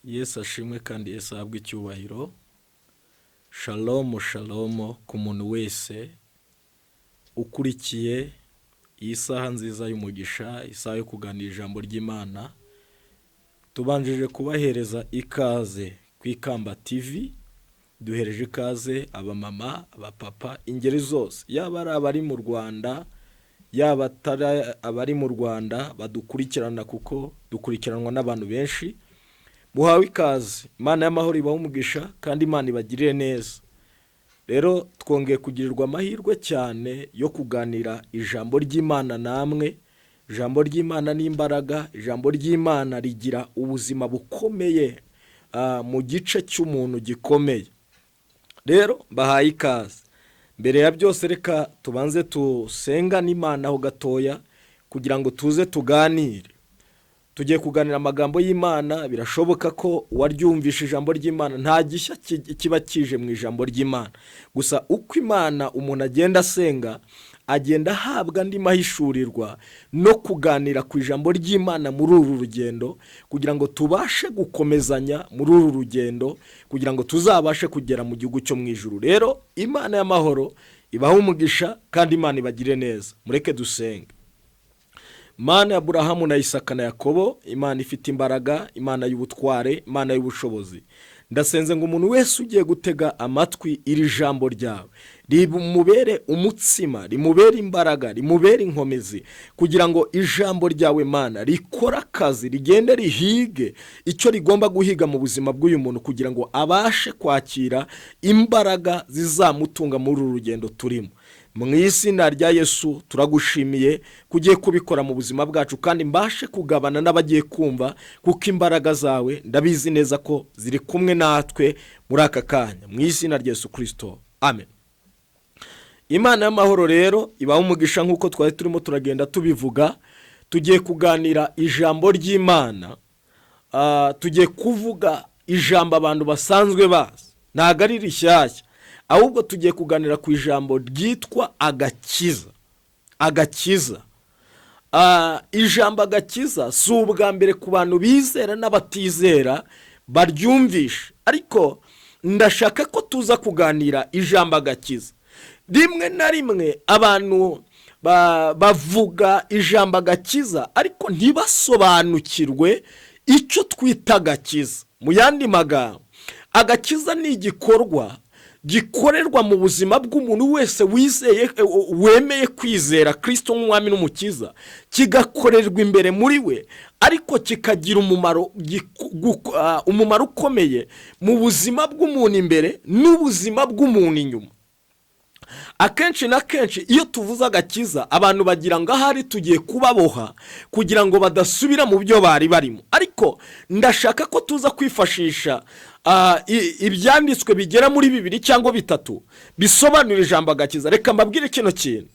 Yesu ashimwe kandi Yesu ahabwe icyubahiro. Shalom shalom ku muntu wese ukurikiye iyi saha nziza y'umugisha, isaha yo kuganira ijambo ry'Imana. Tubanjije kubahereza ikaze ku Ikamba TV. Duhereje ikaze abamama, abapapa, ingeri zose, yaba ari abari mu Rwanda, yaba atari abari mu Rwanda badukurikirana, kuko dukurikiranwa n'abantu benshi. Muhawe ikaze. Imana y'amahoro ibahe umugisha kandi Imana ibagirire neza. Rero twongeye kugirirwa amahirwe cyane yo kuganira ijambo ry'Imana namwe. Ijambo ry'Imana ni imbaraga, ijambo ry'Imana rigira ubuzima bukomeye mu gice cy'umuntu gikomeye. Rero bahaye ikaze. Mbere ya byose reka tubanze tusenga n'Imana ho gatoya kugira ngo tuze tuganire. Tugiye kuganira amagambo y'Imana. Birashoboka ko waryumvisha ijambo ry'Imana, nta gishya kiba kije mu ijambo ry'Imana. Gusa uko Imana umuntu agenda asenga, agenda ahabwa andi mahishurirwa no kuganira ku ijambo ry'Imana muri uru rugendo, kugira ngo tubashe gukomezanya muri uru rugendo, kugira ngo tuzabashe kugera mu gihugu cyo mu ijuru. Rero Imana y'amahoro ibahe umugisha kandi Imana ibagire neza. Mureke dusenge. Mana ya Aburahamu na Isaka na Yakobo, Imana ifite imbaraga, Imana y'ubutware, Imana y'ubushobozi, ndasenze ngo umuntu wese ugiye gutega amatwi iri jambo ryawe rimubere umutsima, rimubere imbaraga, rimubere inkomezi, kugira ngo ijambo ryawe Mana rikora akazi, rigende rihige icyo rigomba guhiga mu buzima bw'uyu muntu, kugira ngo abashe kwakira imbaraga zizamutunga muri uru rugendo turimo. Mu izina rya Yesu turagushimiye kugiye kubikora mu buzima bwacu, kandi mbashe kugabana n'abagiye kumva, kuko imbaraga zawe ndabizi neza ko ziri kumwe natwe muri aka kanya. Mu izina rya Yesu Kristo, amen. Imana y'amahoro rero ibahe umugisha. Nk'uko twari turimo turagenda tubivuga, tugiye kuganira ijambo ry'Imana. Tugiye kuvuga ijambo abantu basanzwe bazi, ntabwo ari rishyashya, ahubwo tugiye kuganira ku ijambo ryitwa agakiza. Agakiza. Ijambo agakiza si ubwa mbere ku bantu bizera n'abatizera baryumvisha, ariko ndashaka ko tuza kuganira ijambo agakiza. Rimwe na rimwe abantu bavuga ijambo agakiza, ariko ntibasobanukirwe icyo twita agakiza. Mu yandi magambo, agakiza ni igikorwa gikorerwa mu buzima bw'umuntu wese wizeye, wemeye kwizera Kristo nk'umwami n'umukiza, kigakorerwa imbere muri we, ariko kikagira umumaro ukomeye mu buzima bw'umuntu imbere n'ubuzima bw'umuntu inyuma. Akenshi na kenshi iyo tuvuze agakiza, abantu bagira ngo ahari tugiye kubaboha kugira ngo badasubira mu byo bari barimo, ariko ndashaka ko tuza kwifashisha ibyanditswe bigera muri 2 cyangwa 3 bisobanura ijambo agakiza. Reka mbabwire kino kintu.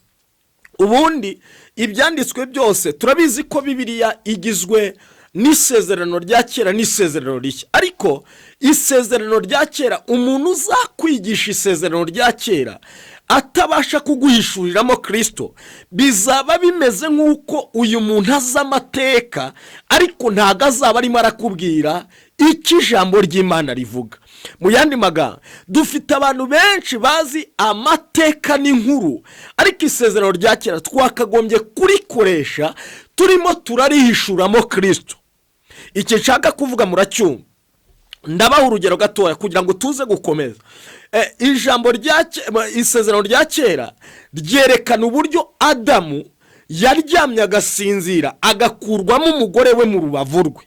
Ubundi ibyanditswe byose turabizi ko Bibiliya igizwe n'isezerano rya kera n'isezerano rishya, ariko isezerano rya kera, umuntu uzakwigisha isezerano rya kera atabasha kuguhishuriramo Kristo, bizaba bimeze nk'uko uyu muntu azi amateka, ariko ntago azaba arimo arakubwira icyo ijambo ry'Imana rivuga. Mu yandi magambo, dufite abantu benshi bazi amateka n'inkuru, ariko isezerano rya kera twakagombye kurikoresha turimo turarihishuramo Kristo. Iki nshaka kuvuga muracyumva. Ndabaha urugero gatoya kugira ngo tuze gukomeza. Ijambo isezerano rya kera ryerekana uburyo Adamu yaryamye agasinzira, agakurwamo umugore we mu rubavu rwe.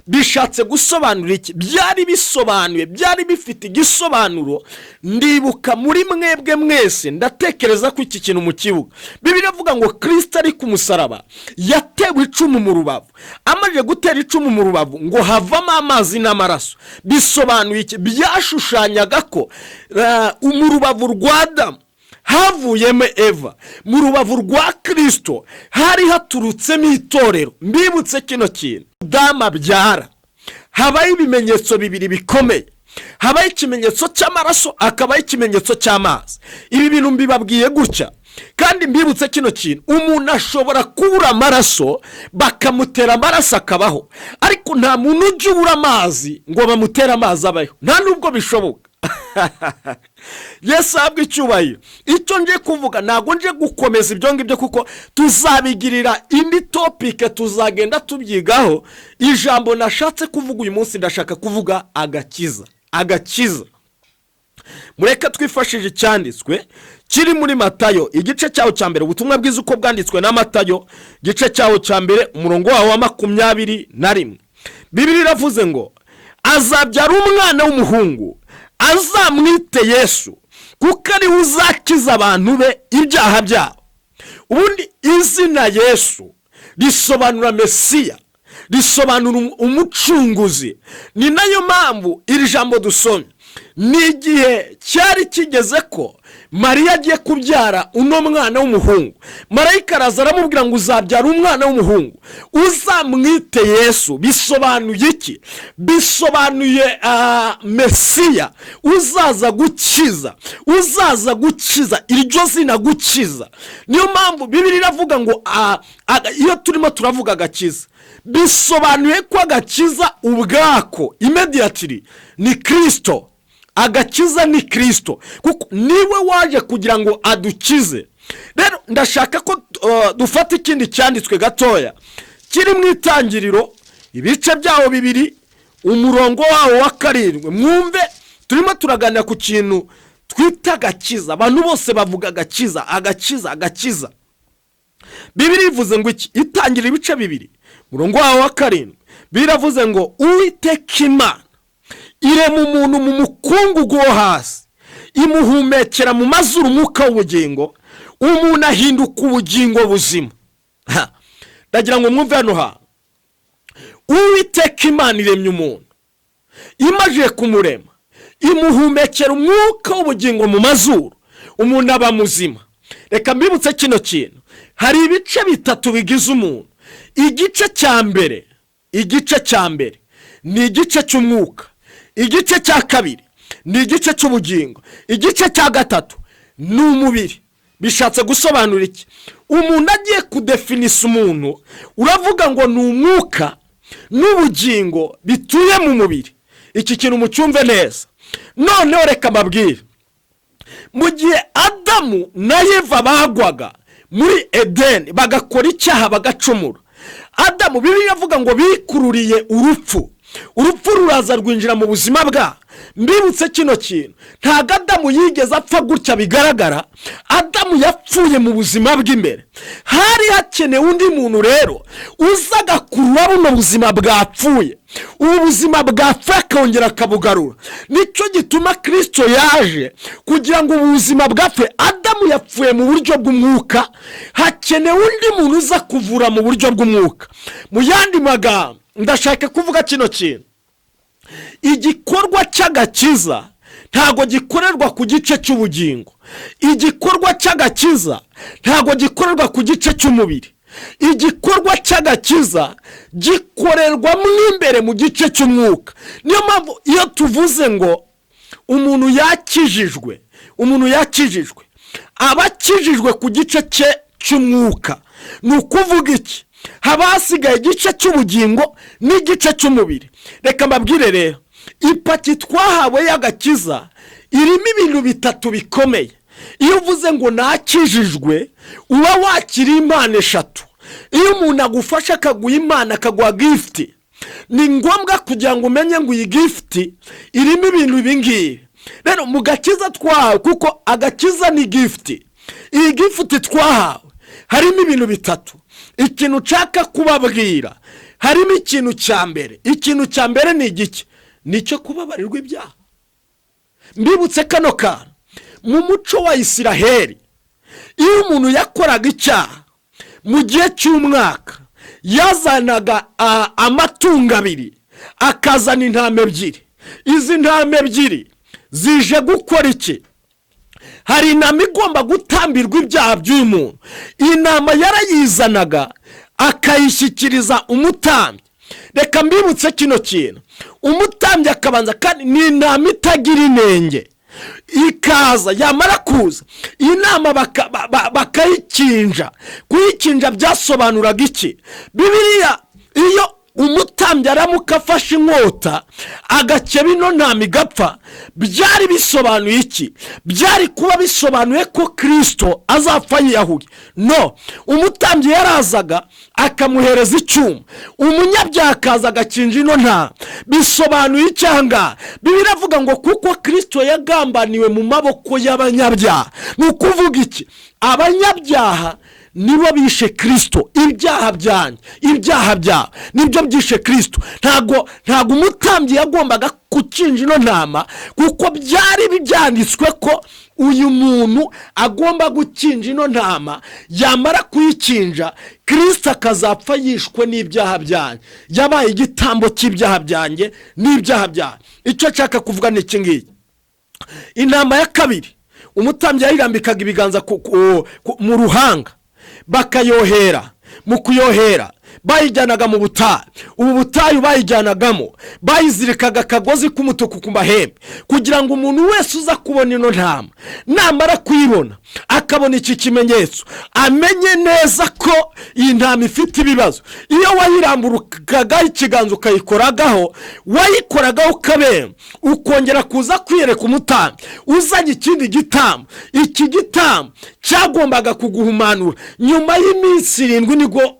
Bishatse gusobanura iki? Byari bisobanuye, byari bifite igisobanuro. Ndibuka muri mwebwe mwese, ndatekereza ko iki kintu mu kibuga. Bibiliya ivuga ngo Kristo ari ku musaraba yatewe icumu mu rubavu. Amaze gutera icumu mu rubavu ngo havamo amazi n'amaraso. Bisobanuye iki? Byashushanyaga ko mu rubavu rwa Adamu havuyemo Eva, mu rubavu rwa Kristo hari haturutsemo itorero. Mbibutse kino kintu, dama byara habaye ibimenyetso bibiri bikomeye, habaye ikimenyetso cy'amaraso, akabaye ikimenyetso cy'amazi. Ibi bintu mbibabwiye gutya, kandi mbibutse kino kintu, umuntu ashobora kubura amaraso bakamutera amaraso akabaho, ariko nta muntu ujya ubura amazi ngo bamutera amazi abaho, nta nubwo bishoboka. Yesu ahabwe icyubahiro. Icyo nje kuvuga ntabwo nje gukomeza ibyo ngibyo, kuko tuzabigirira indi topic, tuzagenda tubyigaho. Ijambo nashatse kuvuga uyu munsi, ndashaka kuvuga agakiza. Agakiza, mureka twifashije icyanditswe kiri muri Matayo igice cyaho cya mbere, ubutumwa bwiza uko bwanditswe na Matayo igice cyaho cya mbere umurongo waho wa 21. Bibiliya iravuze ngo azabyara umwana w'umuhungu, azamwite Yesu, kuko ari we uzakiza abantu be ibyaha byabo. Ubundi izina Yesu risobanura Mesiya, risobanura umucunguzi. Ni nayo mpamvu iri jambo dusomye, ni igihe cyari kigeze ko Mariya agiye kubyara uno mwana w'umuhungu. Marayika araza aramubwira ngo uzabyara umwana w'umuhungu, uzamwite Yesu. Bisobanuye iki? Bisobanuye Mesiya, uzaza gukiza, uzaza gukiza, iryo zina gukiza. Niyo mpamvu Bibiliya iravuga ngo iyo turimo turavuga agakiza, bisobanuye ko agakiza ubwako immediately ni Kristo. Agakiza ni Kristo, kuko niwe waje kugira ngo adukize. Rero ndashaka ko dufata ikindi cyanditswe gatoya kiri mu Itangiriro ibice byaho 2 umurongo waho wa 7. Mwumve, turimo turaganira ku kintu twita agakiza. Abantu bose bavuga agakiza, agakiza, agakiza. Bibiliya ivuze ngo iki? Itangiriro ibice 2 umurongo waho wa 7 biravuze ngo Uwiteka Imana irema umuntu mu mukungugu wo hasi, imuhumekera mu mazuru umwuka w'ubugingo, umuntu ahinduka ubugingo buzima. Ndagira ngo mwumve hano ha, Uwiteka Imana iremye umuntu, imaze kumurema imuhumekera umwuka w'ubugingo mu mazuru, umuntu aba muzima. Reka mbibutse kino kintu, hari ibice bitatu bigize umuntu. Igice cya mbere ni igice cy'umwuka, igice cya kabiri ni igice cy'ubugingo, igice cya gatatu ni umubiri. Bishatse gusobanura iki? Umuntu agiye kudefinisa umuntu, uravuga ngo ni umwuka n'ubugingo bituye mu mubiri. Iki kintu mucyumve neza. Noneho reka mbabwire, mu gihe Adamu na Eva bagwaga muri Edeni bagakora icyaha bagacumura, Adamu Bibiliya iravuga ngo bikururiye urupfu. Urupfu ruraza rwinjira mu buzima bwa. Mbibutse kino kintu, ntago Adamu yigeze apfa gutya bigaragara. Adamu yapfuye mu buzima bw'imbere. Hari hakenewe undi muntu rero uzaga kurura buno buzima bwapfuye, ubu buzima bwapfuye akongera akabugarura. Nicyo gituma Kristo yaje kugira ngo ubuzima bwapfuye. Adamu yapfuye mu buryo bw'umwuka, hakenewe undi muntu uza kuvura mu buryo bw'umwuka. Mu yandi magambo ndashaka kuvuga kino kintu, igikorwa cy'agakiza ntago gikorerwa ku gice cy'ubugingo, igikorwa cy'agakiza ntago gikorerwa ku gice cy'umubiri, igikorwa cy'agakiza gikorerwa mu imbere mu gice cy'umwuka. Niyo mpamvu iyo tuvuze ngo umuntu yakijijwe, abakijijwe ku gice cye cy'umwuka, ni ukuvuga iki? Haba hasigaye igice cy'ubugingo n'igice cy'umubiri. Reka mbabwire rero, ipaki twahawe y'agakiza irimo ibintu bitatu bikomeye. Iyo uvuze ngo nakijijwe, uba wakira impano eshatu. Iyo umuntu agufasha akaguha impano, akaguha gifite, ni ngombwa kugira ngo umenye ngo iyi gifite irimo ibintu bingibi. Rero mu gakiza twahawe, kuko agakiza ni gifite, iyi gifite twahawe harimo ibintu bitatu. Ikintu nshaka kubabwira, harimo ikintu cya mbere. Ikintu cya mbere ni igiki? Nicyo kubabarirwa ibyaha. Mbibutse kano kantu, mu muco wa Isiraheli, iyo umuntu yakoraga icyaha mu gihe cy'umwaka, yazanaga amatungo 2, akazana intama 2. Izi ntama 2 zije gukora iki? hari inama igomba gutambirwa ibyaha by'uyu muntu. Inama yarayizanaga akayishyikiriza umutambyi. Reka mbibutse kino kintu, umutambyi akabanza, kandi ni inama itagira inenge, ikaza yamara kuza inama bakayikinja. Kuyikinja byasobanuraga iki? Bibiliya iyo umutambyi aramuka afashe inkota agakeba ino ntama igapfa, byari bisobanuye iki? Byari kuba bisobanuye ko Kristo azapfa yiyahuye. No, umutambyi yarazaga akamuhereza icyuma, umunyabyaha akaza agakinja ino ntama. Bisobanuye icyanga? Bibiliya iravuga ngo kuko Kristo yagambaniwe mu maboko y'abanyabyaha. Ni ukuvuga iki? Abanyabyaha nibo bishe Kristo. Ibyaha byanyu, ibyaha byawe nibyo byishe Kristo. Ntago umutambyi yagombaga kukinja ino ntama, kuko byari byanditswe ko uyu muntu agomba gukinja ino ntama. Yamara kuyikinja, Kristo akazapfa yishwe n'ibyaha byanyu. Yabaye igitambo cy'ibyaha byanjye n'ibyaha byawe. Icyo nshaka kuvuga ni iki ngiki. Inama ya kabiri, umutambyi yayirambikaga ibiganza mu ruhanga, bakayohera. Mu kuyohera bayijyanaga mu butayu. Ubu butayu bayijyanagamo bayizirikaga akagozi k'umutuku ku mahembe, kugira ngo umuntu wese uza kubona ino ntama, namara kuyibona akabona iki kimenyetso, amenye neza ko iyi ntama ifite ibibazo. Iyo wayiramburukaga ikiganza ukayikoragaho, wayikoragaho kabera, ukongera kuza kwiyereka umutambyi uzanye ikindi gitambo. Iki gitambo cyagombaga kuguhumanura. Nyuma y'iminsi 7 nibwo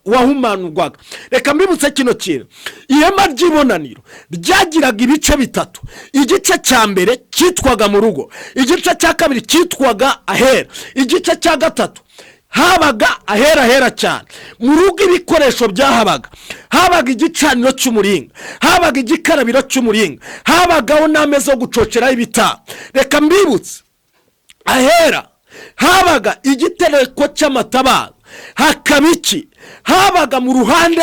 wahumanurwaga. Reka mbibutse kino kintu. Ihema ry'ibonaniro ryagiraga ibice bitatu. Igice cya mbere cyitwaga mu rugo, igice cya kabiri cyitwaga ahera, igice cya gatatu habaga ahera cyane. Mu rugo ibikoresho byahabaga, habaga igicaniro cy'umuringa, habaga igikarabiro cy'umuringa, habagaho n'ameza yo gucoceraho ibitambo. Reka mbibutse, ahera habaga igitereko cy'amatabaza, hakaba iki? Habaga mu ruhande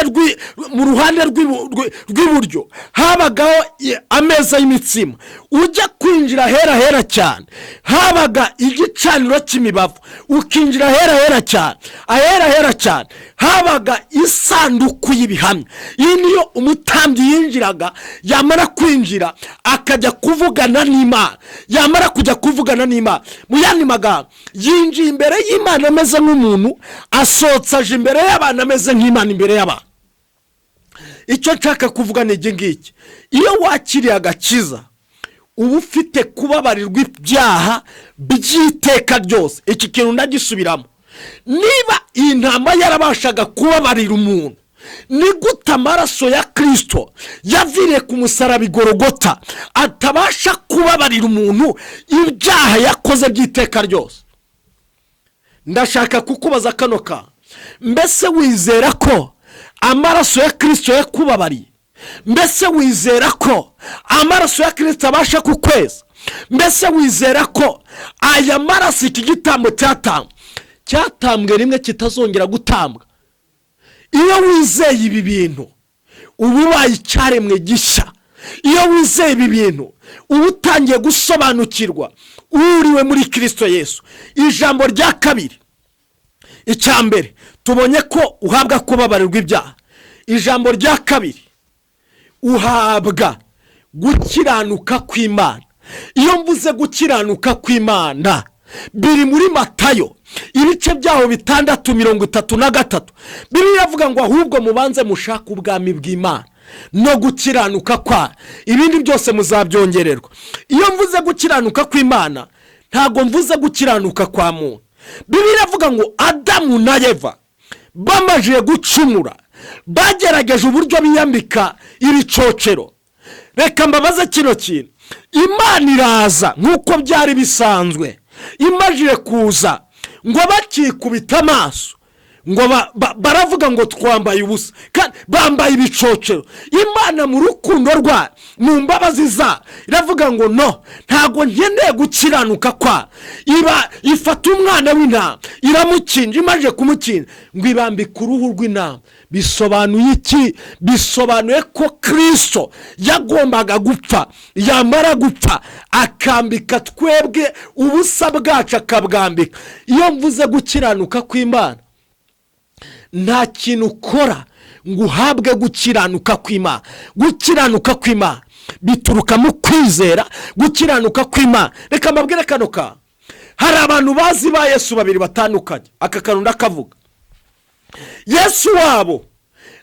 rw'iburyo habagaho ameza y'imitsima. Ujya kwinjira hera cyane habaga igicaniro cy'imibavu, ukinjira hera cyane. Ahera cyane habaga isanduku y'ibihamya. Iyi niyo umutambyi yinjiraga, yamara kwinjira akajya kuvugana n'Imana. Yamara kujya kuvugana n'Imana, mu yandi magambo, yinjiye imbere y'Imana ameze nk'umuntu, asotsaje imbere y'abantu ameze nk'Imana imbere y'abantu. Icyo nshaka kuvuga ni iki ngiki: iyo wakiriye agakiza, uba ufite kubabarirwa ibyaha by'iteka ryose. Iki kintu ndagisubiramo. Niba iyi ntama yarabashaga kubabarira umuntu, ni gute amaraso ya Kristo yaviriye ku musaraba igorogota atabasha kubabarira umuntu ibyaha yakoze by'iteka ryose? Ndashaka kukubaza kano ka, mbese wizera ko amaraso ya Kristo yakubabariye? Mbese wizera ko amaraso ya Kristo abasha kukweza? Mbese wizera ko aya maraso, iki gitambo cyatambwe rimwe kitazongera gutambwa? Iyo wizeye ibi bintu, uba ubaye icyaremwe gishya. Iyo wizeye ibi bintu, uba utangiye gusobanukirwa uriwe muri Kristo Yesu. Ijambo rya kabiri, icya mbere tubonye ko uhabwa kubabarirwa ibyaha. Ijambo rya kabiri, uhabwa gukiranuka kw'Imana. Iyo mvuze gukiranuka kw'Imana, biri muri Matayo ibice byaho 6:33. Bibiliya iravuga ngo ahubwo mubanze mushaka ubwami bw'Imana no gukiranuka kwa, ibindi byose muzabyongererwa. Iyo mvuze gukiranuka kw'Imana, ntago mvuze gukiranuka kwa muntu. Bibiliya iravuga ngo Adamu na Eva bamaje gucumura, bagerageje uburyo biyambika ibicocero. Reka mbabaze kino kintu. Imana iraza nk'uko byari bisanzwe, imajije kuza ngo bakikubita amaso, ngo baravuga ngo twambaye ubusa kandi bambaye ibicocero. Imana mu rukundo rwa mu mbabazi za iravuga ngo no, ntago nkeneye gukiranuka kwa ifata umwana w'intama iramukinja, imaje kumukinja ngo ibambike uruhu rw'intama. Bisobanuye iki? Bisobanuye ko Kristo yagombaga gupfa, yamara gupfa akambika twebwe ubusa bwacu akabwambika. Iyo mvuze gukiranuka kw'Imana, nta kintu ukora ngo uhabwe gukiranuka kw'Imana. Gukiranuka kw'Imana bituruka mu kwizera. Gukiranuka kw'Imana, reka mbabwire kano ka, hari abantu bazi ba Yesu babiri batandukanye. Aka kantu ndakavuga. Yesu wabo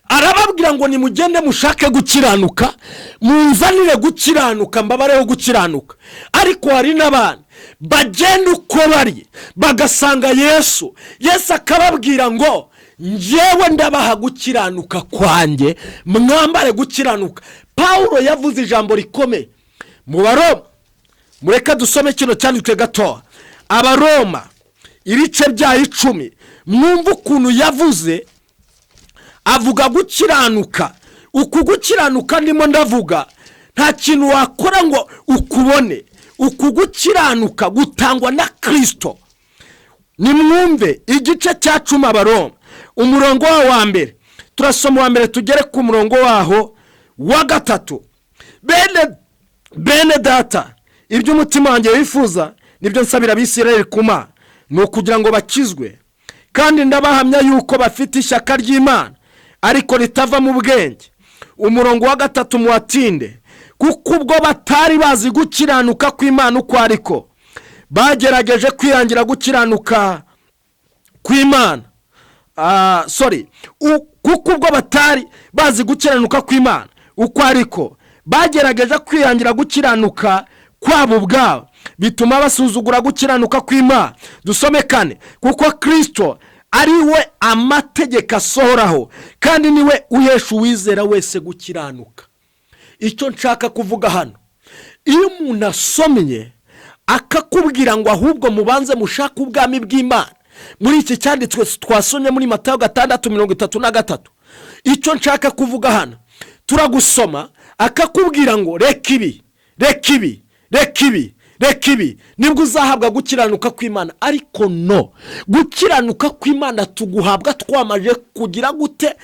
arababwira ngo nimugende mushake gukiranuka, munzanire gukiranuka, mbabareho gukiranuka. Ariko hari n'abandi bagenda uko bari bagasanga Yesu akababwira ngo njyewe ndabaha gukiranuka kwanjye, mwambare gukiranuka. Paulo yavuze ijambo rikomeye mu Baroma. Mureka dusome kino cyanditswe gato. Abaroma ibice bya 10, mwumva ukuntu yavuze. Avuga gukiranuka. Uku gukiranuka ndimo ndavuga nta kintu wakora ngo ukubone. Uku gukiranuka gutangwa na Kristo. Nimwumve igice cya 10 Abaroma umurongo wa mbere. Turasoma wa mbere tugere ku murongo waho wa 3. Bene data, ibyo umutima wanjye wifuza nibyo nsabira abisirayeli kuma, ni ukugira ngo bakizwe. Kandi ndabahamya yuko bafite ishyaka ry'Imana ariko ritava mu bwenge. Umurongo wa 3 muwatinde. Kuko ubwo batari bazi gukiranuka kw'Imana uko ariko, bagerageje kwirangira gukiranuka kw'Imana. Kuko ubwo batari bazi gukiranuka kw'Imana uko ariko, bagerageje kwirangira gukiranuka kwabo ubwabo, bituma basuzugura gukiranuka kw'Imana. Dusome 4. Kuko Kristo ari we amategeko asohoraho, kandi niwe uhesha uwizera wese gukiranuka. Icyo nshaka kuvuga hano, iyo umuntu asomye akakubwira ngo ahubwo mubanze mushaka ubwami bw'Imana, muri iki cyanditswe twasomye muri Matayo 6:33, icyo nshaka kuvuga hano, turagusoma akakubwira ngo reka ibi, reka ibi, reka ibi, reka ibi, nibwo uzahabwa gukiranuka kw'Imana. Ariko no, gukiranuka kw'Imana tuguhabwa twamaje kugira gute?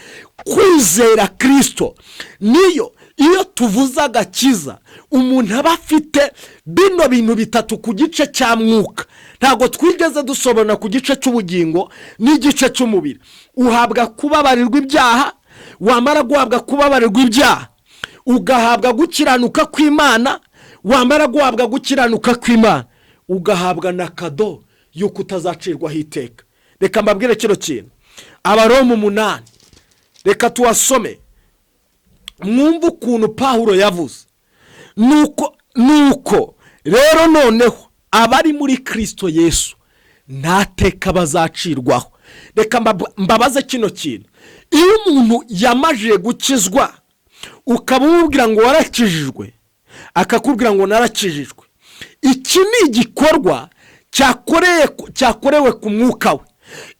Kwizera Kristo. Niyo iyo tuvuze agakiza, umuntu aba afite bino bintu bitatu ku gice cya mwuka. Ntago twigeze dusobana ku gice cy'ubugingo n'igice cy'umubiri. Uhabwa kubabarirwa ibyaha, wamara guhabwa kubabarirwa ibyaha ugahabwa gukiranuka kw'Imana, wamara guhabwa gukiranuka kw'Imana ugahabwa na kado yuko utazacirwaho iteka. Reka mbabwire kino kintu. Abaroma 8, reka tuwasome. Mwumva ukuntu Paulo yavuze. Nuko rero noneho abari muri Kristo Yesu ntateka bazacirwaho. Reka mbabaze kino kintu. Iyo umuntu yamaje gukizwa ukaba umubwira ngo warakijijwe, akakubwira ngo narakijijwe, iki ni igikorwa cyakorewe ku mwuka we.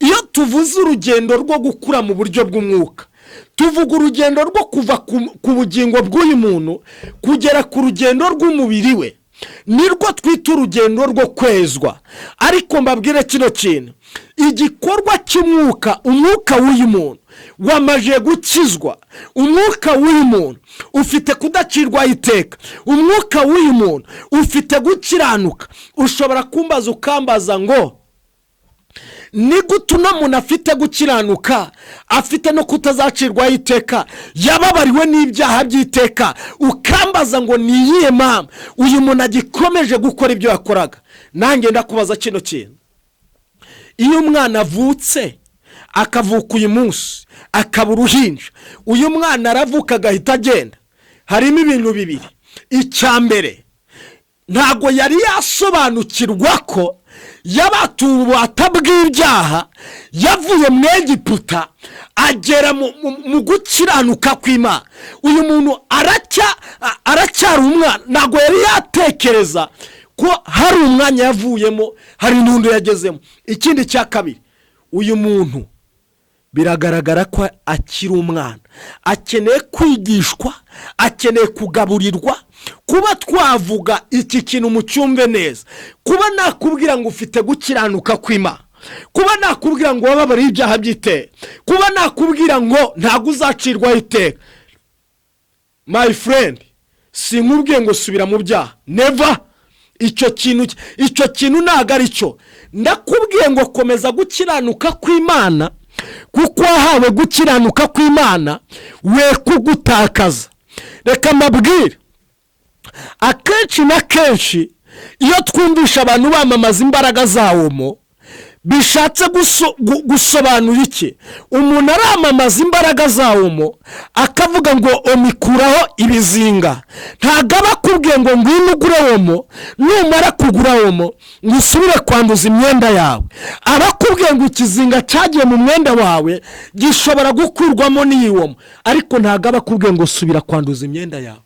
Iyo tuvuze urugendo rwo gukura mu buryo bw'umwuka, tuvuga urugendo rwo kuva ku bugingo bw'uyu muntu kugera ku rugendo rw'umubiri we, nirwo twita urugendo rwo kwezwa. Ariko mbabwire kino kintu, igikorwa cy'umwuka, umwuka w'uyu muntu wamaje gukizwa, umwuka w'uyu muntu ufite kudacirwaho iteka, umwuka w'uyu muntu ufite gukiranuka. Ushobora kumbaza ukambaza ngo ni gute uno muntu afite gukiranuka, afite no kutazacirwaho iteka, yababariwe n'ibyaha by'iteka? Ukambaza ngo ni iyihe mpamvu uyu muntu agikomeje gukora ibyo yakoraga? Nanjye ndakubaza kino kintu. Iyo umwana avutse, akavuka uyu munsi, akaba uruhinja, uyu mwana aravuka agahita agenda, harimo ibintu bibiri. Icyambere, ntago yari yasobanukirwa ko yabatubata bw'ibyaha, yavuye mu Egiputa agera mu gukiranuka kw'Imana. Uyu muntu aracyari umwana, ntago yari yatekereza ko hari umwanya yavuyemo, hari n'undi yagezemo. Ikindi cya kabiri, uyu muntu biragaragara ko akiri umwana, akeneye kwigishwa, akeneye kugaburirwa. Kuba twavuga iki kintu mu cyumve neza, kuba nakubwira ngo ufite gukiranuka kw'Imana, kuba nakubwira ngo wababariye ibyaha by'iteka, kuba nakubwira ngo ntabwo uzacirwaho iteka, my friend, sinkubwiye ngo subira mu byaha, never. Icyo kintu ntabwo ari cyo. Ndakubwiye ngo komeza gukiranuka kw'Imana, kuko wahawe gukiranuka kw'Imana, we kugutakaza. Reka mbabwire, akenshi na kenshi iyo twumvisha abantu bamamaza imbaraga zawo, bishatse gusobanura iki? Umuntu aramamaza imbaraga zawo akavuga ngo omikuraho ibizinga. Ntabwo aba akubwiye ngo ngwino ugurewomo, numara kugurawomo ngo usubire kwanduza imyenda yawe. Aba akubwiye ngo ikizinga cyagiye mu mwenda wawe gishobora gukurwamo n'iyiwomo, ariko ntabwo aba akubwiye ngo subira kwanduza imyenda yawe.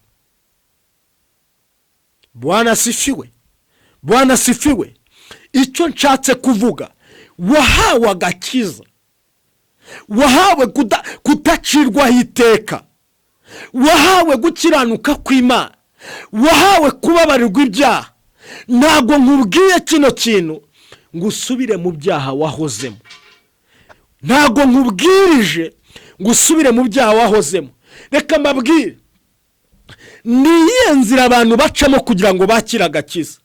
Bwana sifiwe, Bwana sifiwe. Icyo nshatse kuvuga, wahawe agakiza, wahawe kudacirwaho iteka, wahawe gukiranuka kw'Imana, wahawe kubabarirwa ibyaha. Ntabwo nkubwiye kino kintu ngo usubire mu byaha wahozemo, ntabwo nkubwirije ngo usubire mu byaha wahozemo. Reka mbabwire, niyihe nzira abantu bacamo kugira ngo bakire agakiza?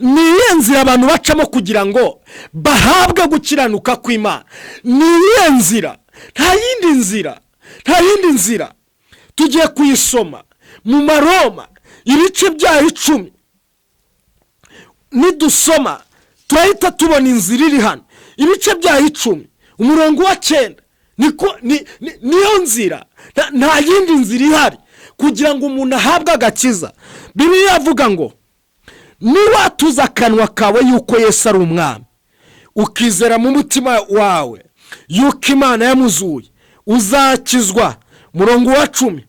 Niyihe nzira abantu bacamo kugira ngo bahabwe gukiranuka kw'Imana? Niyihe nzira? Nta yindi nzira. Tugiye kuyisoma mu Maroma ibice byayo 10. Nidusoma turahita tubona inzira iri hano. Ibice byayo 10 umurongo wa 9 niyo nzira. Nta yindi nzira ihari kugira ngo umuntu ahabwe agakiza. Bibiliya ivuga ngo niwatuza akanwa kawe yuko Yesu ari umwami, ukizera mu mutima wawe yuko Imana yamuzuye, uzakizwa. Murongo wa 10,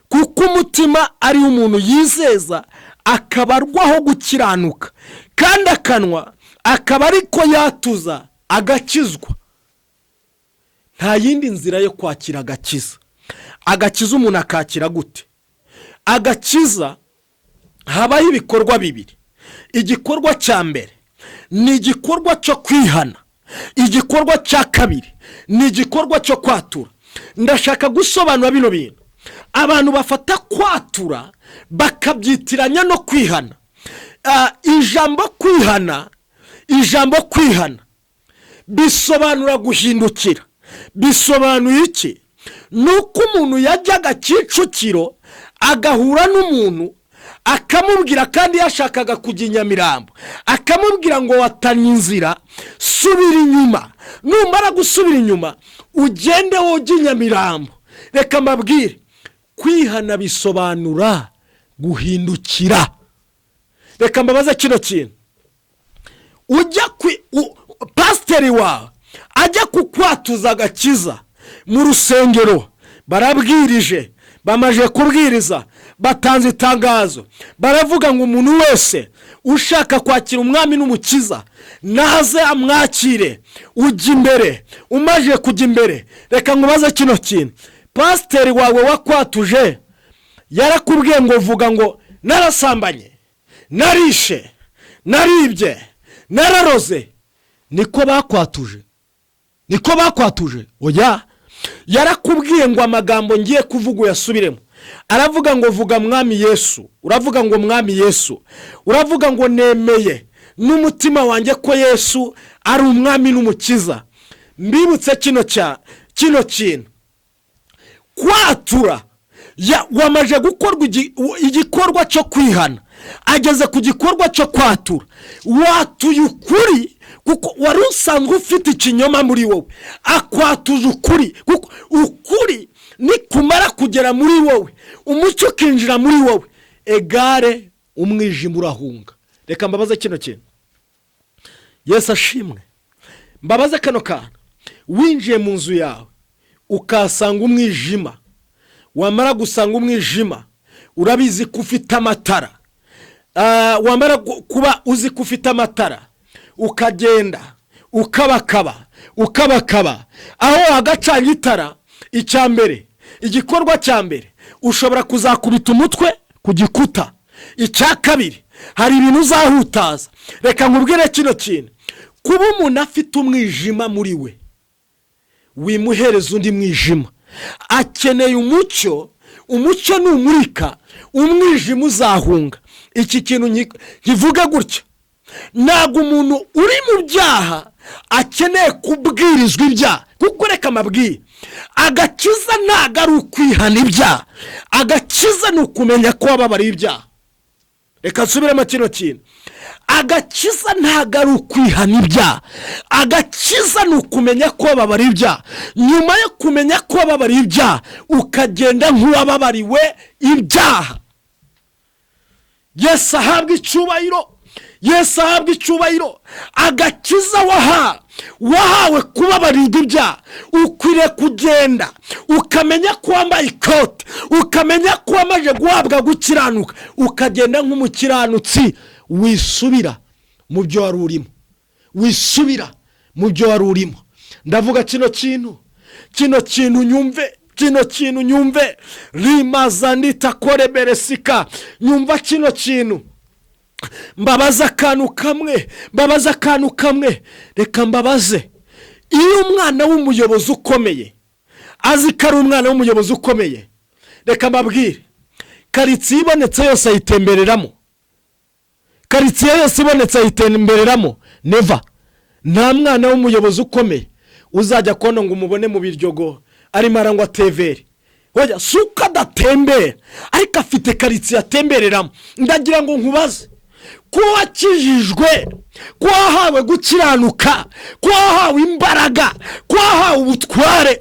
kuko umutima ari umuntu yizeza akabarwaho gukiranuka, kandi akanwa akaba ariko yatuza agakizwa. Nta yindi nzira yo kwakira agakiza. Agakiza umuntu akakira gute? Agakiza habaho ibikorwa bibiri. Igikorwa cya mbere ni igikorwa cyo kwihana, igikorwa cya kabiri ni igikorwa cyo kwatura. Ndashaka gusobanura bino bintu. Abantu bafata kwatura bakabyitiranya no kwihana. Ijambo kwihana bisobanura guhindukira. Bisobanuye iki? Nuko umuntu yajyaga Kicukiro agahura n'umuntu akamubwira, kandi yashakaga kujya Nyamirambo, akamubwira ngo watanye inzira, subira inyuma. Numara gusubira inyuma ugende woje Nyamirambo. Reka mbabwire, kwihana bisobanura guhindukira. Reka mbabaze kino kintu. Ujya pasiteri wawe ajya kukwatuza agakiza mu rusengero, barabwirije, bamaje kubwiriza, batanze itangazo, baravuga ngo umuntu wese ushaka kwakira umwami n'umukiza naze amwakire. Ujya imbere. Umaje kujya imbere, reka ngubaze kino kintu. Pasiteri wawe wakwatuje yarakubwiye ngo vuga ngo narasambanye, narishe, naribye, nararoze? Niko bakwatuje? Oya. Yarakubwiye ngo amagambo ngiye kuvuga uyasubiremo. Aravuga ngo vuga mwami Yesu. Uravuga ngo mwami Yesu. Uravuga ngo nemeye n'umutima wanjye ko Yesu ari umwami n'umukiza. Mbibutse kino kintu. Kwatura, wamaje gukorwa igikorwa cyo kwihana, ageze ku gikorwa cyo kwatura. Watuye ukuri, kuko wari usanzwe ufite ikinyoma muri wowe. Akwatuje ukuri, kuko ukuri nikumara kugera muri wowe, umucyo ukinjira muri wowe, egare umwijima urahunga. Reka mbabaze kino kintu. Yesu ashimwe. Mbabaze kano kantu. Winjiye mu nzu yawe ukasanga umwijima. Wamara gusanga umwijima, urabizi ko ufite amatara. Wamara kuba uzi ko ufite amatara, ukagenda ukabakaba ukabakaba aho wagacanye itara. icya mbere, igikorwa cya mbere, ushobora kuzakubita umutwe ku gikuta. icya kabiri, hari ibintu uzahutaza. reka nkubwire kino kintu, kuba umuntu afite umwijima muri we, wimuhereza undi mwijima. akeneye umucyo, umucyo numurika umwijima uzahunga. iki kintu nkivuga gutya, ntabwo umuntu uri mu byaha akeneye kubwirizwa ibyaha, kuko reka amabwire, agakiza ntabwo ari ukwihana ibyaha, agakiza ni ukumenya ko wababariye ibyaha. reka nsubiremo kino kintu, agakiza ntabwo ari ukwihana ibyaha, agakiza ni ukumenya ko wababariye ibyaha. nyuma yo kumenya ko wababariye ibyaha, ukagenda nk'uwababariwe ibyaha. Yesu ahabwa icyubahiro, Yesu ahabwa icyubahiro. agakiza wahawe kubabarirwa ibyaha, ukwiriye kugenda ukamenya ko wambaye ikote, ukamenya ko wamaze guhabwa gukiranuka, ukagenda nk'umukiranutsi. wisubira mu byo wari urimo, wisubira mu byo wari urimo. ndavuga kino kintu nyumve rimaza nditakore beresika. nyumva kino kintu, mbabaza akantu kamwe. reka mbabaze, iyo umwana w'umuyobozi ukomeye azi ko ari umwana w'umuyobozi ukomeye, reka mbabwire, karitsiye ibonetse yose ayitembereramo, karitsiye yose ibonetse ayitembereramo. neva, nta mwana w'umuyobozi ukomeye uzajya kubona ngo umubone mu biryogo arimo arangwa teveri. oya, si uko adatembera, ariko afite karitsiye atembereramo. ndagira ngo nkubaze, ko wakijijwe, ko wahawe gukiranuka, ko wahawe imbaraga, ko wahawe ubutware,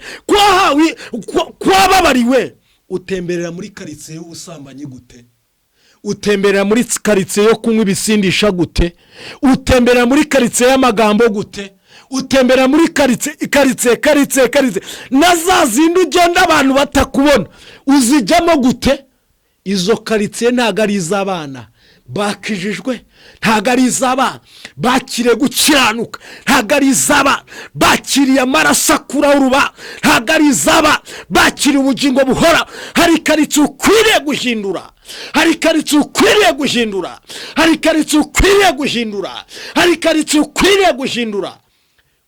ko wababariwe, utemberera muri karitsiye y'ubusambanyi gute? utemberera muri karitsiye yo kunywa ibisindisha gute? utemberera muri karitsiye y'amagambo gute? utembera muri karitsiye na za zindi ugenda abantu batakubona, uzijyamo gute? izo karitsiye ntabwo ari iz'abana bakijijwe, ntabwo ari iz'abana bakiriye gukiranuka, ntabwo ari iz'abana bakiriye amaraso akuraho uruba, ntabwo ari iz'abana bakiriye ubugingo buhora. hari karitsiye ukwiriye guhindura, hari karitsiye ukwiriye guhindura, hari karitsiye ukwiriye guhindura, hari karitsiye ukwiriye guhindura,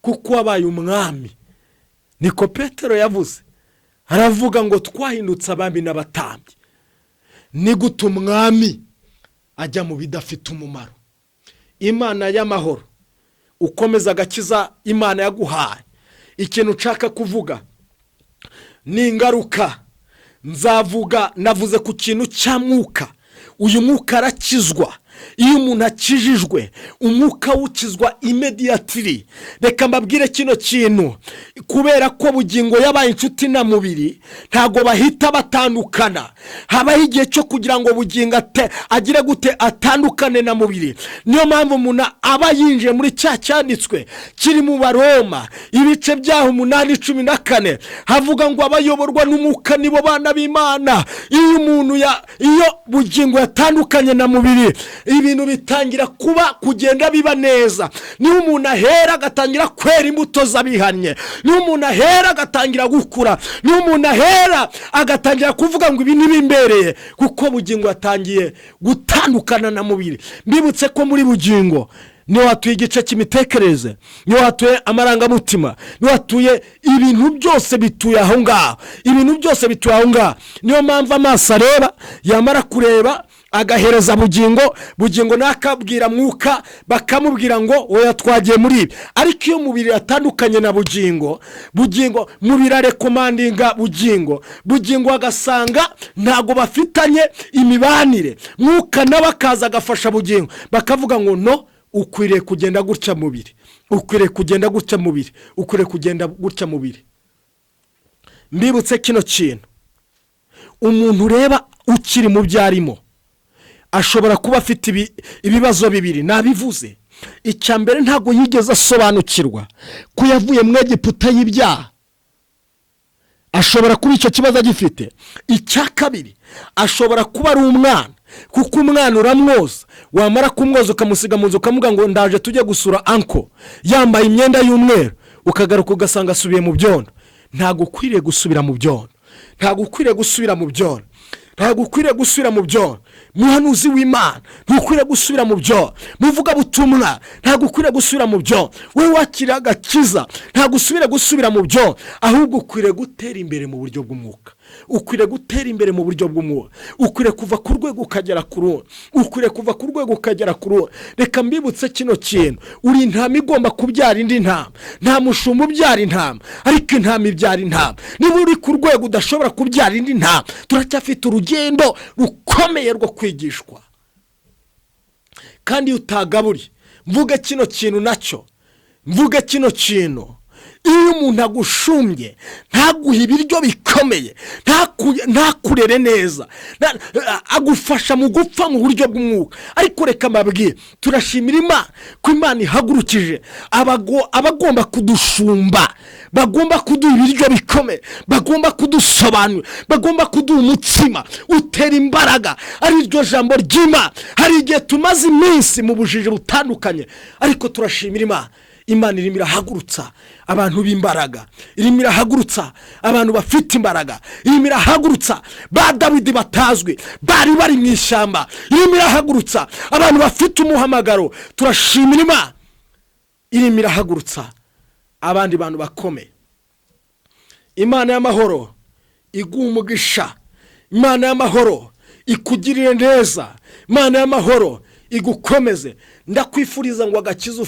kuko wabaye umwami. niko Petero yavuze, aravuga ngo twahindutse abami n'abatambyi. ni gute umwami ajya mu bidafite umumaro? imana y'amahoro, ukomeza agakiza imana yaguhaye. ikintu nshaka kuvuga ni ingaruka. navuze ku kintu cya mwuka. uyu mwuka arakizwa. iyo umuntu akijijwe, umwuka ukizwa immediately. reka mbabwire kino kintu, kubera ko bugingo yabaye inshuti na mubiri, ntago bahita batandukana. habaho igihe cyo kugira ngo bugingo agire gute atandukane na mubiri. niyo mpamvu umuntu aba yinjiye muri cya cyanditswe kiri mu Baroma ibice byaho 8:14, havuga ngo abayoborwa n'umwuka nibo bana b'Imana. iyo bugingo yatandukanye na mubiri, ibintu bitangira kugenda biba neza. niyo umuntu ahera agatangira kwera imbuto z'abihannye, niyo umuntu ahera agatangira gukura, niyo umuntu ahera agatangira kuvuga ngo ibi ntibimbereye, kuko bugingo yatangiye gutandukana na mubiri. mbibutse ko muri bugingo niyo hatuye igice cy'imitekerereze, niyo hatuye amarangamutima, niyo hatuye ibintu byose bituye aho ngaho, ibintu byose bituye aho ngaho. niyo mpamvu amaso areba, yamara kureba agahereza bugingo nakabwira mwuka, bakamubwira ngo oya twagiye muri ibi. ariko iyo mubiri atandukanye na bugingo mubiri arekomandinga bugingo agasanga ntago bafitanye imibanire. mwuka nawe akaza agafasha bugingo, bakavuga ngo no, ukwiriye kugenda gutya mubiri, ukwiriye kugenda gutya mubiri, ukwiriye kugenda gutya mubiri. mbibutse kino kintu, umuntu ureba ukiri mu byarimo ashobora kuba afite ibibazo bibiri. nabivuze, icya mbere ntago yigeze asobanukirwa ko yavuye mu Egiputa y'ibyaha, ashobora kuba icyo kibazo agifite. icya kabiri, ashobora kuba ari umwana, kuko umwana uramwoza, wamara kumwoza ukamusiga mu nzu ukamuga ngo ndaje tujye gusura anko, yambaye imyenda y'umweru, ukagaruka ugasanga asubiye mu byondo. Ntabwo ukwiriye gusubira mu byondo, ntabwo ukwiriye gusubira mu byondo, ntabwo ukwiriye gusubira mu byondo. Muhanuzi w'Imana ntukwiriye gusubira mu byondo, muvuga butumwa ntabwo ukwiriye gusubira mu byondo, wowe wakira agakiza ntabwo usubire gusubira mu byondo, ahubwo ukwiriye gutera imbere mu buryo bw'umwuka. Ukwiriye gutera imbere mu buryo bw'umwuka, ukwiriye kuva ku rwego ukagera ku rundi, ukwiriye kuva ku rwego ukagera ku rundi. Reka mbibutse kino kintu, uri intama igomba kubyara indi ntama, nta mushumba ubyara intama, ariko intama ibyara intama. Niba uri ku rwego udashobora kubyara indi ntama, turacyafite urugendo rukomeye rwo kwigishwa. Kandi utagaburiye, mvuge kino kintu nacyo, mvuge kino kintu, iyo umuntu agushumbye ntaguhe ibiryo bikomeye, ntakurere neza, agufasha mu gupfa mu buryo bw'umwuka. Ariko reka mbabwire, turashimira Imana ko Imana ihagurukije abagomba kudushumba, bagomba kuduha ibiryo bikomeye, bagomba kudusobanura, bagomba kuduha umutsima utera imbaraga, ari ryo jambo ry'Imana. Hari igihe tumaze iminsi mu bujiji butandukanye, ariko turashimira Imana. Imana irimo irahagurutsa abantu b'imbaraga, irimo irahagurutsa abantu bafite imbaraga, irimo irahagurutsa ba Dawidi batazwi bari bari mu ishyamba, irimo irahagurutsa abantu bafite umuhamagaro. Turashimira Imana, irimo irahagurutsa abandi bantu bakomeye. Imana y'amahoro iguha umugisha, Imana y'amahoro ikugirire neza, Imana y'amahoro igukomeze. Ndakwifuriza ngo agakiza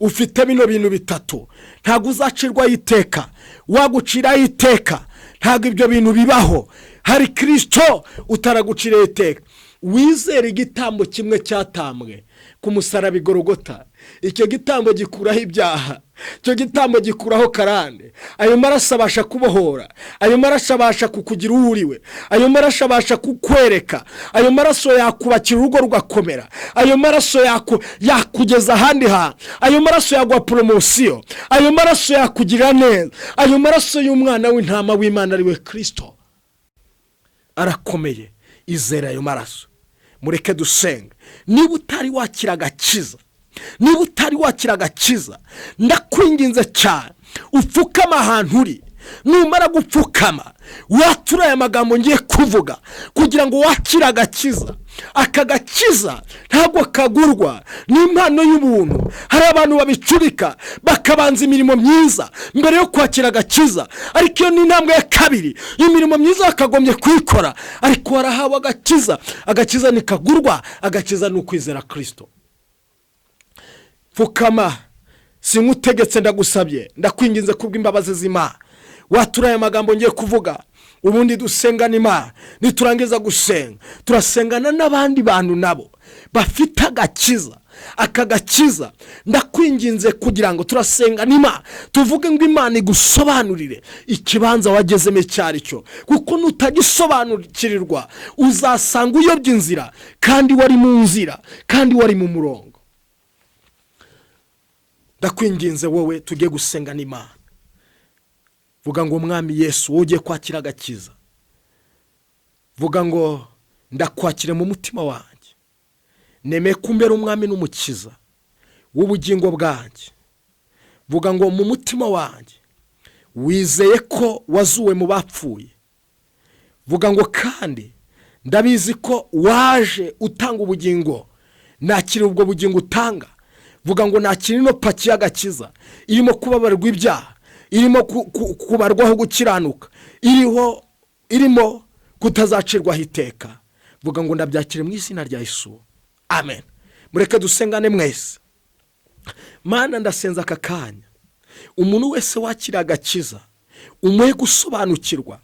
ufite bino bintu bitatu, ntabwo uzacirwaho iteka, waguciraho iteka ntabwo ibyo bintu bibaho. Hari Kristo utaraguciraho iteka. Wizere igitambo kimwe cyatambwe ku musaraba Igorogota, icyo gitambo gikuraho ibyaha, icyo gitambo gikuraho karande. Ayo maraso abasha kubohora, ayo maraso abasha kukugira uwuriwe, ayo maraso abasha kukwereka, ayo maraso yakubakira urugo rugakomera, ayo maraso yakugeza ahandi hantu, ayo maraso yaguha poromosiyo, ayo maraso yakugirira neza, ayo maraso y'umwana w'intama w'Imana ari we Kristo arakomeye. Izera ayo maraso. Mureke dusenga. Niba utari wakira agakiza, niba utari wakira agakiza, ndakwinginze cyane upfukama ahantu uri. Numara gupfukama watura aya magambo ngiye kuvuga kugira ngo wakire agakiza. Aka gakiza ntabwo kagurwa, ni impano y'ubuntu. Hari abantu babicurika bakabanza imirimo myiza mbere yo kwakira agakiza, ariko iyo ni intambwe ya kabiri. Imirimo myiza bakagombye kuyikora, ariko warahawe agakiza. Agakiza ntikagurwa, agakiza ni ukwizera Kristo. Pfukama, sinkutegetse, ndagusabye, ndakwinginze kubw'imbabazi z'Imana watura aya magambo ngiye kuvuga, ubundi dusengana Imana. Niturangiza gusenga turasengana n'abandi bantu nabo bafite agakiza. Aka gakiza ndakwinginze kugira ngo turasengana Imana, tuvuge ngo Imana igusobanurire ikibanza wagezemo cyari cyo, kuko nutagisobanukirirwa uzasanga uyobye inzira kandi wari mu nzira, kandi wari mu murongo. Ndakwinginze wowe tujye gusengana Imana. Vuga ngo Mwami Yesu, ugiye kwakira agakiza, vuga ngo ndakwakire mu mutima wanjye, nemeye kumbera umwami n'umukiza w'ubugingo bwanjye. Vuga ngo mu mutima wanjye wizeye ko wazuwe mu bapfuye. Vuga ngo kandi ndabizi ko waje utanga ubugingo, nakira ubwo bugingo utanga. Vuga ngo nakira ino paki y'agakiza irimo kubabarirwa ibyaha, irimo kubarwaho gukiranuka, irimo kutazacirwaho iteka. Vuga ngo ndabyakire mu izina rya YESU, amen. Mureke dusengane mwese. Mana, ndasenza aka kanya umuntu wese wakira agakiza umuhe gusobanukirwa,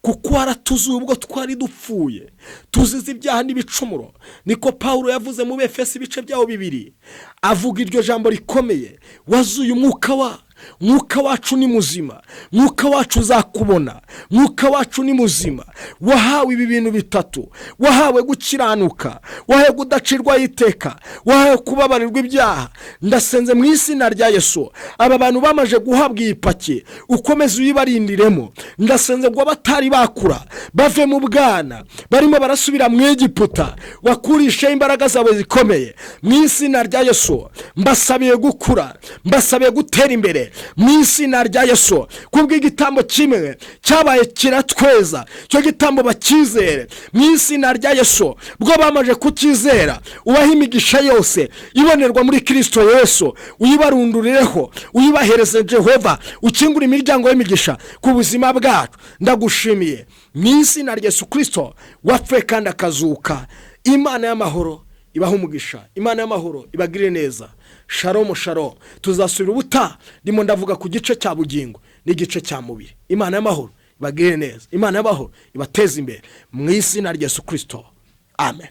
kuko waratuzuye ubwo twari dupfuye, tuzize ibyaha n'ibicumuro. Niko Pawulo yavuze mu Befesi ibice byaho 2, avuga iryo jambo rikomeye, wazuye mwuka wacu ni muzima, mwuka wacu uzakubona, mwuka wacu ni muzima. Wahawe ibi bintu bitatu, wahawe gukiranuka, wahawe kudacirwaho iteka, wahawe kubabarirwa ibyaha. Ndasenze mu izina rya YESU aba bantu bamaje guhabwa iyi paki ukomeze uyibarindiremo. Ndasenze ngo abatari bakura bave mu bwana, barimo barasubira mu Egiputa, wakurishe imbaraga zawe zikomeye. Mu izina rya YESU mbasabiye gukura, mbasabiye gutera imbere, imbere mu izina rya Yesu. Kubw'igitambo kimwe cyabaye kiratweza, cyo gitambo bakizere mu izina rya Yesu. Bwo bamaje kukizera, ubaha imigisha yose ibonerwa muri Kristo Yesu, uyibarundurireho, uyibahereze Jehova, ukingura imiryango y'imigisha ku buzima bwacu. Ndagushimiye mu izina rya Yesu Kristo wapfuye kandi akazuka. Imana y'amahoro ibaha umugisha, Imana y'amahoro ibagirire neza. Shalom shalom. Tuzasubira ubuta ndimo ndavuga ku gice cya bugingo n'igice cya mubiri. Imana y'amahoro ibagirire neza, Imana y'amahoro ibateze imbere mu izina rya Yesu Kristo. Amen.